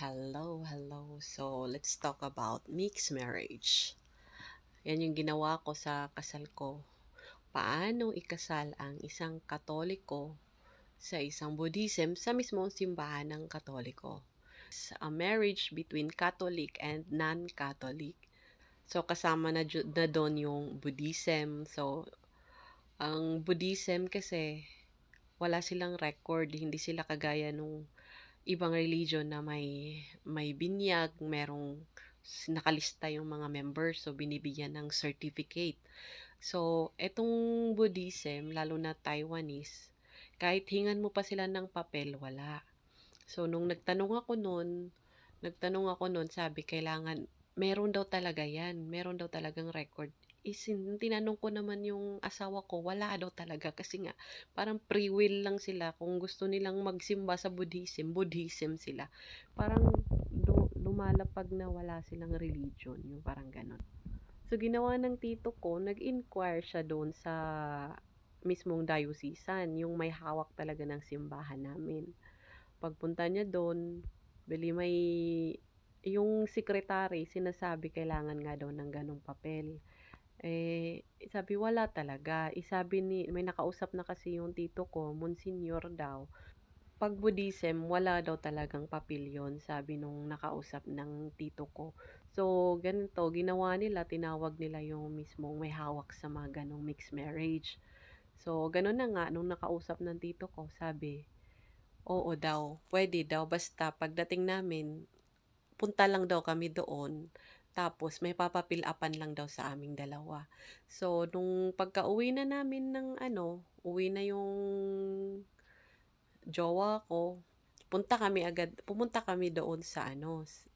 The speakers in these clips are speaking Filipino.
Hello. So, let's talk about mixed marriage. Yan yung ginawa ko sa kasal ko. Paano ikasal ang isang Katoliko sa isang Buddhism sa mismong simbahan ng Katoliko. It's a marriage between Catholic and non-Catholic. So, kasama na doon yung Buddhism. So, ang Buddhism kasi wala silang record, hindi sila kagaya nung ibang religion na may binyag, merong nakalista yung mga members, so binibigyan ng certificate. So, etong Buddhism, lalo na Taiwanese, kahit hingan mo pa sila ng papel, wala. So, nung nagtanong ako noon, sabi, kailangan, meron daw talaga yan, meron daw talagang record. Tinanong ko naman yung asawa ko, wala daw talaga kasi nga parang free will lang sila. Kung gusto nilang magsimba sa Buddhism, Buddhism sila. Parang lumalapag na wala silang religion, yung parang ganon. So, ginawa ng tito ko, nag-inquire siya doon sa mismong diocesan, yung may hawak talaga ng simbahan namin. Pagpunta niya doon, may yung secretary sinasabi kailangan nga daw ng ganong papel. Sabi wala talaga. Sabi may nakausap na kasi yung tito ko, Monsignor daw. Pag Buddhism, wala daw talagang papel yun, sabi nung nakausap ng tito ko. So, ganito, ginawa nila, tinawag nila yung mismong may hawak sa mga ganong mixed marriage. So, ganun na nga, nung nakausap ng tito ko, sabi, oo daw, pwede daw, basta pagdating namin, punta lang daw kami doon, tapos may papapil-upan lang daw sa aming dalawa. So, nung pagka-uwi na namin ng uwi na yung jowa ko, pumunta kami doon sa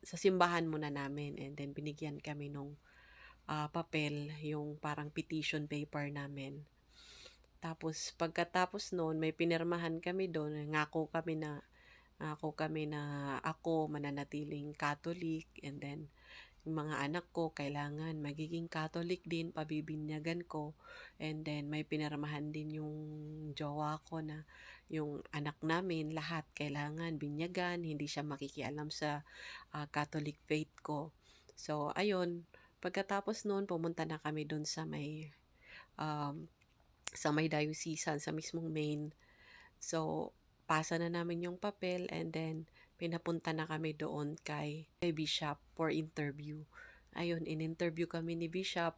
sa simbahan muna namin, and then binigyan kami nung papel, yung parang petition paper namin. Tapos pagkatapos noon, may pinirmahan kami doon, Nangako kami na ako mananatiling Catholic, and then yung mga anak ko kailangan magiging Catholic din, pabibinyagan ko. And then may pinirmahan din yung jowa ko na yung anak namin lahat kailangan binyagan, hindi siya makikialam sa Catholic faith ko. So ayun, pagkatapos noon pumunta na kami doon um, sa may diocesan, sa mismong main. So, pasa na namin yung papel, and then pinapunta na kami doon kay Bishop for interview. Ayun, in-interview kami ni Bishop,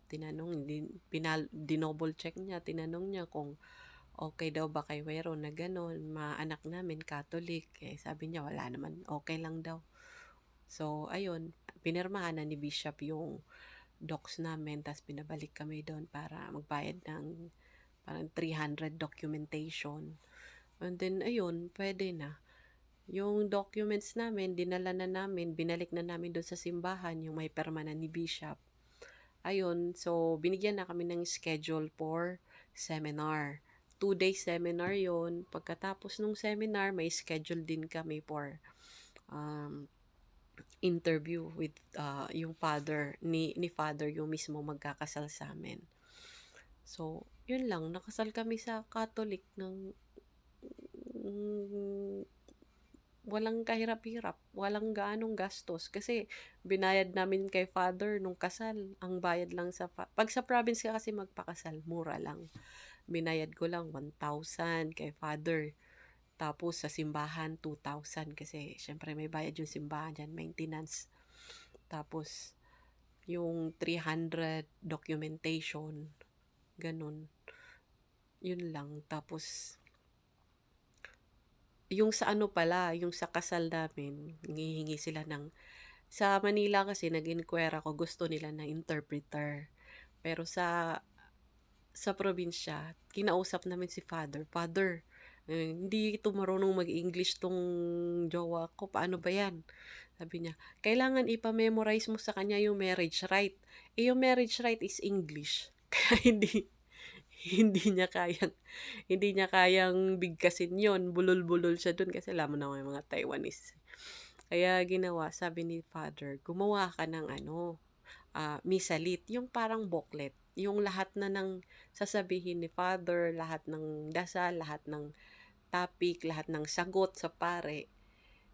dinoble check niya, tinanong niya kung okay daw ba kay Wero na gano'n, maanak namin Catholic. Sabi niya wala naman, okay lang daw. So, ayun, pinirmahan na ni Bishop yung docs namin, tapos pinabalik kami doon para magbayad ng parang 300 documentation. And then, ayun, pwede na. Yung documents namin, dinala na namin, binalik na namin doon sa simbahan, yung may perma na ni Bishop. Ayun, so, binigyan na kami ng schedule for seminar. 2-day seminar yon. Pagkatapos ng seminar, may schedule din kami for interview with yung ni father, yung mismo magkakasal sa amin. So, yun lang, nakasal kami sa Catholic ng walang kahirap-hirap, walang gaanong gastos. Kasi binayad namin kay father nung kasal. Ang bayad lang pag sa province ka kasi magpakasal, mura lang. Binayad ko lang 1,000 kay father. Tapos sa simbahan, 2,000 kasi syempre may bayad yung simbahan dyan, maintenance. Tapos yung 300 documentation, ganun. Yun lang. Tapos yung sa yung sa kasal namin, nanghihingi sila sa Manila kasi nag-inquire ako, gusto nila ng interpreter. Pero sa probinsya, kinausap namin si Father. Father, hindi ito marunong mag-English tong jowa ko. Paano ba yan? Sabi niya, kailangan ipa-memorize mo sa kanya yung marriage rite. Yung marriage rite is English. Kaya hindi niya kayang bigkasin yon, bulol-bulol siya dun kasi alam mo naman yung mga Taiwanese. Kaya ginawa, sabi ni Father, gumawa ka ng misalit, yung parang booklet, yung lahat na ng sasabihin ni Father, lahat ng dasal, lahat ng topic, lahat ng sagot sa pare,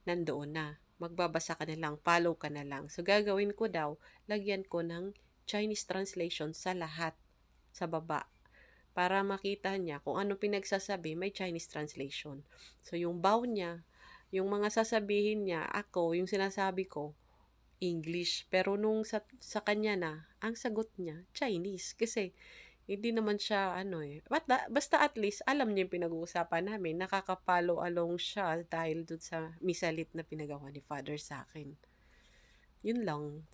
nandoon na. magbabasa ka na lang, follow ka na lang. So, gagawin ko daw, lagyan ko ng Chinese translation sa lahat, sa baba. Para makita niya kung ano pinagsasabi, may Chinese translation. So, yung bow niya, yung mga sasabihin niya, ako, yung sinasabi ko, English. Pero nung sa kanya na, ang sagot niya, Chinese. Kasi, hindi naman siya ano basta at least alam niya yung pinag-uusapan namin, nakaka-follow along siya dahil dun sa misalit na pinagawa ni father sa akin. Yun lang.